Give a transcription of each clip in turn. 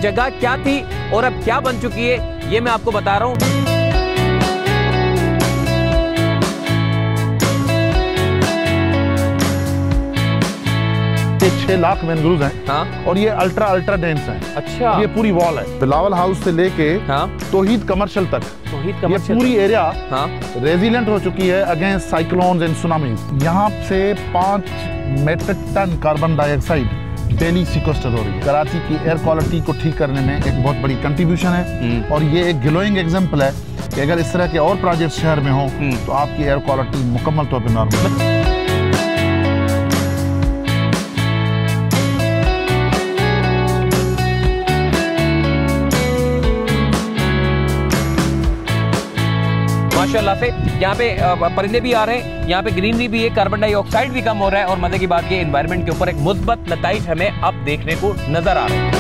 जगह क्या थी और अब क्या बन चुकी है, ये मैं आपको बता रहा हूँ। ये 6 लाख मैनग्रूव्स हैं। हाँ। और ये अल्ट्रा डेंस हैं। अच्छा। ये पूरी वॉल है, बिलावल हाउस से लेके तौहीद कमर्शियल तक। ये पूरी एरिया रेजिलेंट हो चुकी है अगेंस्ट साइक्लोन्स एंड सुनामीज। यहाँ से 5 metric ton carbon dioxide daily sequester हो रही है। कराची की एयर क्वालिटी को ठीक करने में एक बहुत बड़ी कंट्रीब्यूशन है और ये एक ग्लोइंग एग्जाम्पल है कि अगर इस तरह के और प्रोजेक्ट शहर में हो तो आपकी एयर क्वालिटी मुकम्मल तौर पर नॉर्मल। माशाल्लाह से यहाँ पे परिंदे भी आ रहे हैं, यहाँ पे ग्रीनरी भी है, कार्बन डाइऑक्साइड भी कम हो रहा है और मजे की बात ये एनवायरनमेंट के ऊपर एक मुस्बत नताइज हमें अब देखने को नजर आ रहे हैं।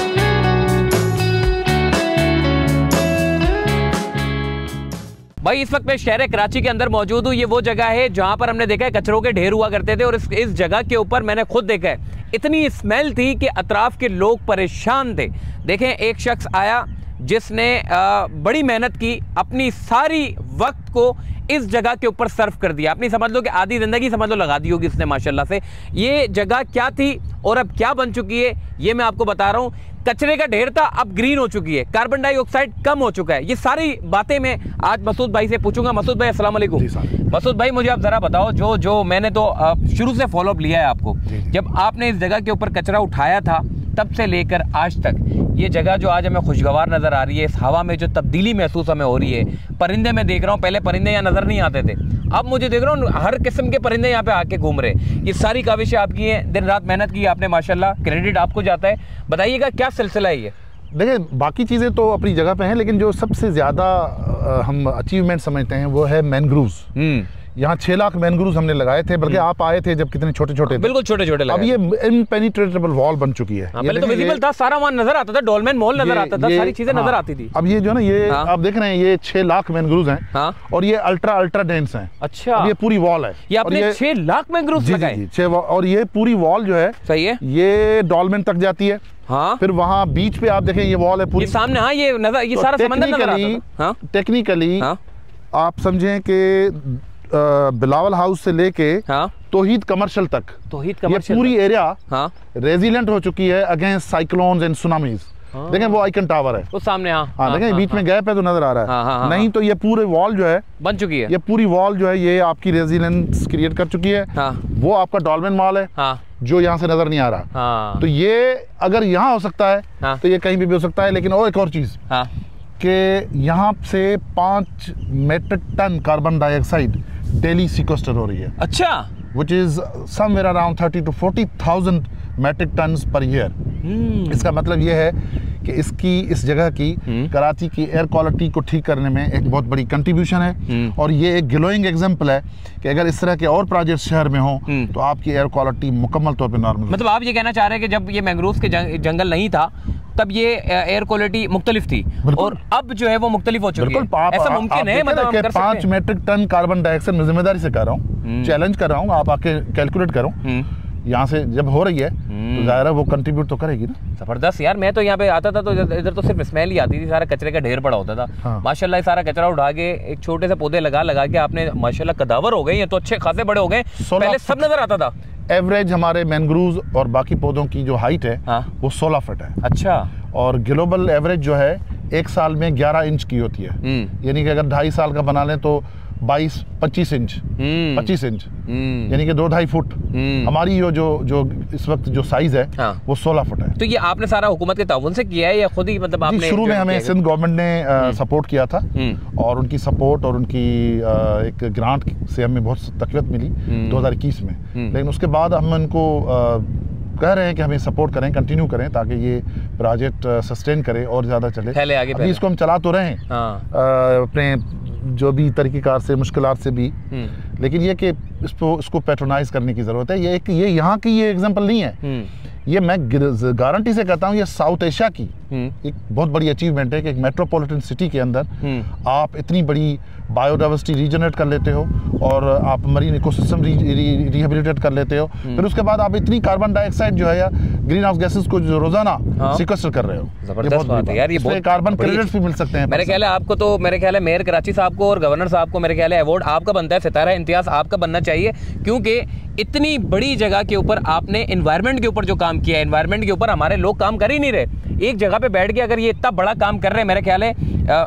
भाई इस वक्त मैं शहर कराची के अंदर मौजूद हूँ। ये वो जगह है जहाँ पर हमने देखा है कचरों के ढेर हुआ करते थे और इस जगह के ऊपर मैंने खुद देखा है इतनी स्मेल थी कि अतराफ के लोग परेशान थे। देखें, एक शख्स आया जिसने बड़ी मेहनत की, अपनी सारी वक्त को इस जगह के ऊपर सर्व कर दिया। अपनी समझ लो कि आधी ज़िंदगी समझ लो लगा दी होगी इसने माशाल्लाह से। ये जगह क्या थी और अब क्या बन चुकी है, ये मैं आपको बता रहा हूँ। कचरे का ढेर था, अब ग्रीन हो चुकी है, कार्बन डाइऑक्साइड कम हो चुका है। ये सारी बातें मैं आज मसूद भाई से पूछूंगा। मसूद भाई अस्सलाम वालेकुम। मसूद भाई मुझे आप ज़रा बताओ, जो मैंने तो शुरू से फॉलोअप लिया है आपको, जब आपने इस जगह के ऊपर कचरा उठाया था तब से लेकर आज तक ये जगह जो आज हमें खुशगवार नज़र आ रही है, इस हवा में जो तब्दीली महसूस हमें हो रही है, परिंदे मैं देख रहा हूँ, पहले परिंदे यहाँ नज़र नहीं आते थे, अब मुझे देख रहा हूँ हर किस्म के परिंदे यहाँ पे आके घूम रहे हैं। ये सारी काविशें आपकी हैं, दिन रात मेहनत की आपने माशाल्लाह, क्रेडिट आपको जाता है। बताइएगा क्या सिलसिला है ये? देखिए, बाकी चीज़ें तो अपनी जगह पे हैं, लेकिन जो सबसे ज़्यादा हम अचीवमेंट समझते हैं वो है मैनग्रूव्स। यहाँ 6 लाख मैनग्रूव्स हमने लगाए थे, बल्कि आप आए थे जब कितने छोटे छोटे थे। बिल्कुल छोटे छोटे। अब ये इनपेनिट्रेटेबल वॉल बन चुकी है। पहले तो विजिबल था, सारा वहाँ नजर आता था, डोलमेन मॉल नजर आता था, सारी चीजें नजर आती थी। अब ये जो ना ये आप देख रहे हैं, ये 6 लाख मैनग्रूव्स हैं और ये अल्ट्रा डेंस हैं। अच्छा। ये पूरी वॉल है। ये आपने 6 लाख मैनग्रूव्स लगाए? और ये पूरी वॉल जो है, सही है, ये डोलमेन तक जाती है। हाँ। फिर वहाँ बीच पे आप देखें ये वॉल है पूरी, ये सामने। हाँ, ये नजर, ये सारा समंदर नजर आता था। टेक्निकली आप समझें कि बिलावल हाउस से लेके तौहीद कमर्शियल तक, ये पूरी एरिया रेजिलेंट हो चुकी है अगेंस्ट साइक्लोन्स एंड सुनामीज। देखें वो आइकन टावर है वो सामने। हाँ, देखें बीच में गैप है तो नजर आ रहा है। नहीं तो ये पूरे वॉल जो है बन चुकी है, ये पूरी वॉल जो है ये आपकी रेजिलेंस क्रिएट कर चुकी है। वो आपका डॉल्मेन मॉल है जो यहाँ से नजर नहीं आ रहा। तो ये अगर यहाँ हो सकता है तो ये कहीं भी हो सकता है। लेकिन और एक और चीज कि यहाँ से 5 metric ton carbon dioxide daily sequester हो रही है। अच्छा। which is somewhere around 30 to 40,000 metric tons per year। इसका मतलब ये है कि इस जगह की कराची की एयर क्वालिटी को ठीक करने में एक बहुत बड़ी कंट्रीब्यूशन है और ये एक ग्लोइंग एग्जांपल है कि अगर इस तरह के और प्रोजेक्ट शहर में हो तो आपकी एयर क्वालिटी मुकम्मल तौर पे नॉर्मल। मतलब आप ये कहना चाह रहे हैं कि जब ये मैंग्रोव्स के जंगल नहीं था तब ये एयर क्वालिटी मुख्तलिफ थी और अब जो है वो मुख्तलिफ हो चुकी है। ऐसा मुमकिन है? मतलब 5 मेट्रिक टन कार्बन डाइऑक्साइड, मैं जिम्मेदारी से कह रहा हूँ, चैलेंज कर रहा हूँ, आप आके कैलकुलेट करो। यहाँ से जब हो रही है तो ज़ाहिर है वो कंट्रीब्यूट तो करेगी ना। जबरदस्त यार। मैं तो यहाँ पे आता था तो इधर तो सिर्फ स्मेल ही आती थी, सारा कचरे का ढेर पड़ा होता था। माशाल्लाह सारा कचरा उठा के एक छोटे से पौधे लगा के आपने माशाल्लाह कदावर हो गए, ये तो अच्छे खासे बड़े हो गए। पहले सब नजर आता था। एवरेज हमारे मैनग्रूव्स और बाकी पौधों की जो हाइट है वो 16 फुट है। अच्छा। और ग्लोबल एवरेज जो है एक साल में 11 इंच की होती है। यानी कि अगर 2.5 साल का बना लें तो 22-25 इंच, 25 इंच, यानी कि 2-2.5 फुट। हमारी जो इस वक्त जो साइज है वो 16 फुट है। तो ये आपने सारा हुकूमत के ताउन से किया है या खुद ही? मतलब आपने शुरू में हमें सिंध गवर्नमेंट ने सपोर्ट किया था और उनकी सपोर्ट और उनकी एक ग्रांट से हमें बहुत तकवीत मिली 2021 में। लेकिन उसके बाद हम उनको कह रहे हैं कि हमें सपोर्ट करें, कंटिन्यू करें ताकि ये प्रोजेक्ट सस्टेन करे और ज़्यादा चले। अभी इसको हम चला तो रहे हैं अपने जो भी तरीक़ेकार से, मुश्किलात से भी, लेकिन ये कि इसको पैट्रोनाइज करने की ज़रूरत है। ये यहाँ की ये एग्जांपल नहीं है, ये मैं गारंटी से कहता हूँ ये साउथ एशिया की एक बहुत बड़ी अचीवमेंट है कि एक मेट्रोपॉलिटन सिटी के अंदर आप इतनी बड़ी बायोडाइवर्सिटी रीजनरेट कर लेते हो और आप मरीन इकोसिस्टम रिहेबिलिटेट कर लेते हो, फिर उसके बाद आप इतनी कार्बन डाइऑक्साइड जो है या ग्रीन हाउस गैसेस को जो रोजाना सिक्वेस्टर कर रहे हो। जबरदस्त बात है यार, ये बहुत कार्बन क्रेडिट्स भी मिल सकते हैं। मेरे ख्याल है आपको तो मेरे ख्याल है मेयर कराची साहब को और गवर्नर साहब को मेरे ख्याल है अवार्ड आपका बनता है, सितारा इम्तियाज आपका बनना चाहिए, क्योंकि इतनी बड़ी जगह के ऊपर आपने एनवायरनमेंट के ऊपर जो काम किया है, एनवायरनमेंट के ऊपर हमारे लोग काम कर ही नहीं रहे। एक जगह पे बैठ के अगर ये इतना बड़ा काम कर रहे हैं, मेरे ख्याल है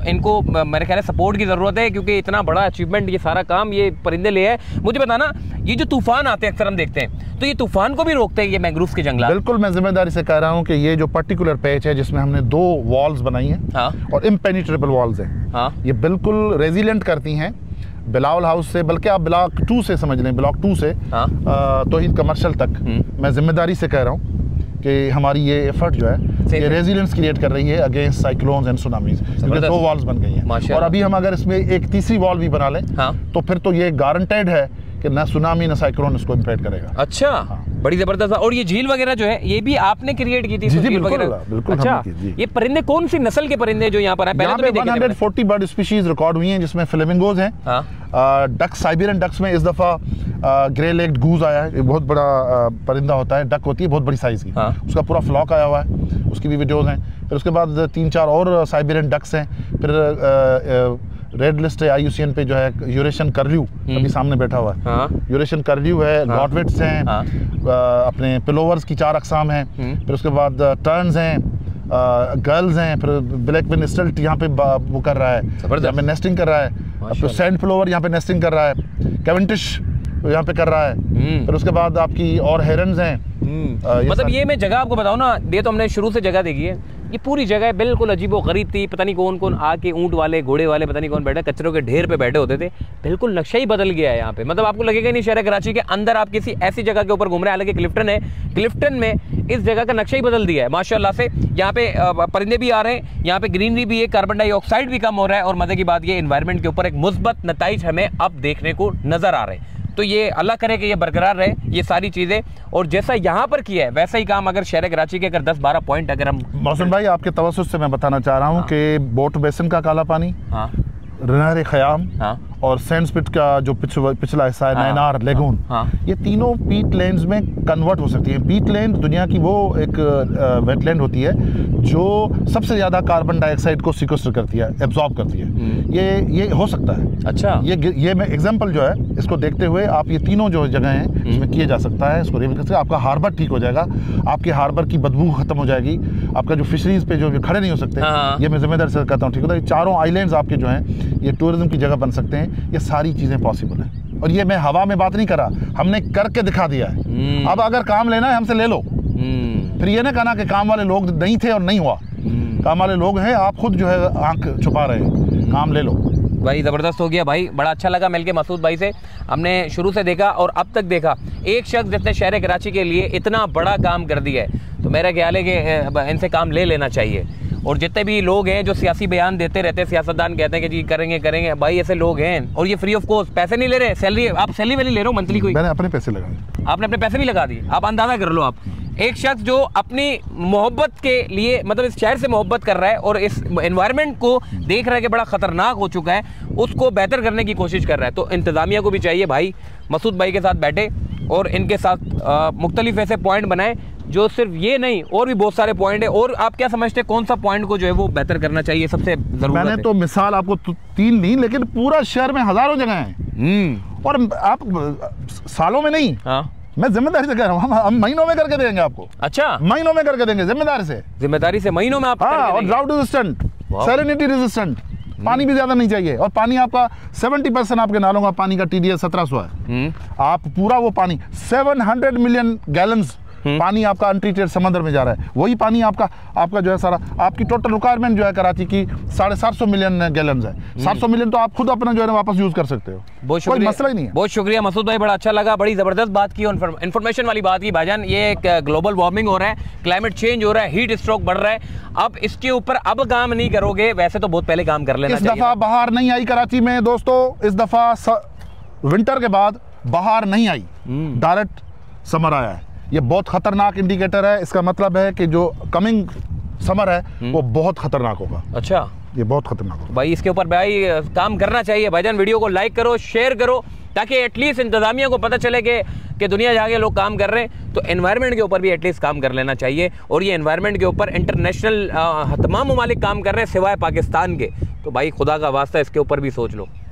इनको मेरे ख्याल है सपोर्ट की ज़रूरत है, क्योंकि इतना बड़ा अचीवमेंट ये सारा काम ये परिंदे ले है। मुझे बताना, ये जो तूफान आते हैं अक्सर हम देखते हैं, तो ये तूफान को भी रोकते हैं ये मैंग्रोव के जंगलात? बिल्कुल, मैं जिम्मेदारी से कह रहा हूँ कि ये जो पर्टिकुलर पैच है जिसमें हमने 2 वॉल्स बनाई हैं और इम्पेनिट्रेबल वॉल्स हैं, ये बिल्कुल रेजिलिएंट करती हैं बिलावल हाउस से, बल्कि आप ब्लॉक 2 से समझ लें, ब्लॉक 2 से तौहीद कमर्शियल तक। मैं जिम्मेदारी से कह रहा हूँ कि हमारी ये एफर्ट जो है ये रेजिलियंस क्रिएट कर रही है अगेंस्ट साइक्लोन्स एंड सुनामीज, क्योंकि 2 वॉल्स बन गई हैं। और अभी हम अगर इसमें एक तीसरी वॉल भी बना लें तो फिर तो ये गारंटेड है कि ना सुनामी ना साइक्लोन इसको इम्पैक्ट करेगा। अच्छा, बड़ी जबरदस्त। और ये झील वगैरह जो है ये भी आपने क्रिएट की थी? जी, बिल्कुल। अच्छा, ये परिंदे कौन सी नस्ल के परिंदे जो यहाँ पर है? यहाँ पे 140 बर्ड स्पीशीज रिकॉर्ड हुई हैं, जिसमें फ्लेमिंगोज हैं, डक्स, साइबेरियन डक्स में इस दफा ग्रे लेग्ड गूज आया है, बहुत बड़ा परिंदा होता है, डक होती है बहुत बड़ी साइज की, उसका पूरा फ्लॉक आया हुआ है, उसकी भी वीडियोज हैं। फिर उसके बाद 3-4 और साइबेरियन डक्स हैं। फिर रेड लिस्ट है IUCN पे जो है यूरेशियन करल्यू अभी सामने बैठा हुआ है, यूरेशियन करल्यू है, गॉडवेट्स हैं, अपने पिलोवर्स की 4 अकसाम हैं। फिर उसके बाद टर्न्स हैं, गर्ल्स हैं, फिर ब्लैक विन स्टिल्ट यहाँ पे वो कर रहा है, यहाँ पे नेस्टिंग कर रहा है, फिर सैंड पिलोवर यहाँ पे नेस्टिंग कर रहा है, कैवेंटिश यहाँ पे कर रहा है। फिर उसके बाद आपकी और हेरन्स हैं। मतलब ये मैं जगह आपको बताऊँ ना, ये तो हमने शुरू से जगह देखी है, ये पूरी जगह बिल्कुल अजीबो गरीब थी, पता नहीं कौन कौन आके ऊंट वाले घोड़े वाले पता नहीं कौन बैठे कचरों के ढेर पे बैठे होते थे। बिल्कुल नक्शा ही बदल गया है यहाँ पे, मतलब आपको लगेगा नहीं शहर कराची के अंदर आप किसी ऐसी जगह के ऊपर घूम रहे हैं। हालांकि क्लिफ्टन है, क्लिफ्टन में इस जगह का नक्शा ही बदल दिया है माशाल्लाह से। यहाँ पे परिंदे भी आ रहे हैं, यहाँ पे ग्रीनरी भी है, कार्बन डाइऑक्साइड भी कम हो रहा है, और मजे की बात ये एनवायरनमेंट के ऊपर एक मुस्बत नताइज हमें अब देखने को नजर आ रहे हैं। तो ये अल्लाह करे कि ये बरकरार रहे ये सारी चीज़ें, और जैसा यहाँ पर किया है वैसा ही काम अगर शहर कराची के अगर 10-12 पॉइंट अगर हम। मौसम भाई, आपके तवज्जुह से मैं बताना चाह रहा हूँ कि बोट बेसिन का काला पानी, नहर ख़याम और सैंडस्पिट का जो पिछला हिस्सा है, नैनार लेगून, ये तीनों पीट लैंड्स में कन्वर्ट हो सकती है। पीट लैंड दुनिया की वो एक वेटलैंड होती है जो सबसे ज़्यादा कार्बन डाइऑक्साइड को सिक्वेस्टर करती है, एब्जॉर्ब करती है। ये हो सकता है। अच्छा, ये मैं एग्जांपल जो है इसको देखते हुए आप ये तीनों जो जगह हैं इसमें किया जा सकता है, इसको रिवील कर सकते हैं। आपका हार्बर ठीक हो जाएगा, आपके हार्बर की बदबू खत्म हो जाएगी, आपका जो फिशरीज पे जो खड़े नहीं हो सकते, ये मैं जिम्मेदारी से कहता हूँ, ठीक होता है। 4 आइलैंड्स आपके जो हैं ये टूरिज्म की जगह बन सकते हैं। ये सारी चीजें पॉसिबल है, और ये मैं हवा में बात नहीं कर रहा, हमने करके दिखा दिया है। अब अगर काम लेना है हमसे ले लो, फिर ये ना कहना कि काम वाले लोग नहीं थे और नहीं हुआ। काम वाले लोग हैं, आप खुद जो है आंख छुपा रहे हैं, काम ले लो। भाई ज़बरदस्त हो गया भाई, बड़ा अच्छा लगा मिलके मसूद भाई से। हमने शुरू से देखा और अब तक देखा एक शख्स जिसने शहर कराची के लिए इतना बड़ा काम कर दिया है, तो मेरा ख्याल है कि इनसे काम ले लेना चाहिए। और जितने भी लोग हैं जो सियासी बयान देते रहते हैं, सियासतदान कहते हैं कि जी करेंगे, भाई ऐसे लोग हैं, और ये फ्री ऑफ कॉस्ट, पैसे नहीं ले रहे, सैलरी आप सैलरी वाली ले रहे हो मंथली कोई? मैंने अपने पैसे लगाए। आपने अपने पैसे भी लगा दिए? आप अंदाजा कर लो, आप एक शख्स जो अपनी मोहब्बत के लिए मतलब इस शहर से मोहब्बत कर रहा है और इस एनवायरनमेंट को देख रहा है कि बड़ा ख़तरनाक हो चुका है, उसको बेहतर करने की कोशिश कर रहा है। तो इंतज़ामिया को भी चाहिए भाई मसूद भाई के साथ बैठे और इनके साथ मुख्तलिफ ऐसे पॉइंट बनाए जो सिर्फ ये नहीं और भी बहुत सारे पॉइंट है। और आप क्या समझते हैं कौन सा पॉइंट को जो है वो बेहतर करना चाहिए सबसे जरूरी? मैंने तो मिसाल आपको 3 नहीं, लेकिन पूरा शहर में हज़ारों जगह हैं, और आप सालों में नहीं, मैं जिम्मेदारी से कह रहा हूँ, हम महीनों में करके देंगे आपको। अच्छा, महीनों में करके देंगे, जिम्मेदारी से महीनों में आप। और ड्राउट रेजिस्टेंट, सैलिनिटी रेजिस्टेंट, पानी भी ज्यादा नहीं चाहिए, और पानी आपका 70% आपके नालों का पानी का TDS 1700 है। आप पूरा वो पानी 700 मिलियन गैलन्स पानी आपका अनट्रीटेड समंदर में जा रहा है, वही पानी आपका जो है सारा, आपकी टोटल रिक्वायरमेंट जो है कराची की 750 मिलियन गैलन है। 700 मिलियन तो आप खुद अपना जो है वापस यूज कर सकते हो, बहुत कोई मसला ही नहीं है। बहुत शुक्रिया मसूद भाई, बड़ा अच्छा लगा, बड़ी जबरदस्त बात की, इन्फॉर्मेशन वाली बात की भाईजान। ये एक ग्लोबल वार्मिंग हो रहा है, क्लाइमेट चेंज हो रहा है, हीट स्ट्रोक बढ़ रहा है, अब इसके ऊपर अब काम नहीं करोगे, वैसे तो बहुत पहले काम कर लेना चाहिए। इस दफा बाहर नहीं आई कराची में दोस्तों, इस दफा विंटर के बाद बाहर नहीं आई, डायरेक्ट समर आया है। ये बहुत खतरनाक इंडिकेटर है। इसका मतलब है कि जो कमिंग समर है वो बहुत खतरनाक होगा। अच्छा, ये बहुत खतरनाक होगा भाई। इसके ऊपर भाई काम करना चाहिए भाईजान। वीडियो को लाइक करो, शेयर करो, ताकि एटलीस्ट इंतजामिया को पता चले कि दुनिया जहाँ के लोग काम कर रहे हैं, तो एनवायरनमेंट के ऊपर भी एटलीस्ट काम कर लेना चाहिए। और ये एनवायरनमेंट के ऊपर इंटरनेशनल तमाम ममालिक काम कर रहे हैं सिवाय पाकिस्तान के। तो भाई खुदा का वास्ता इसके ऊपर भी सोच लो।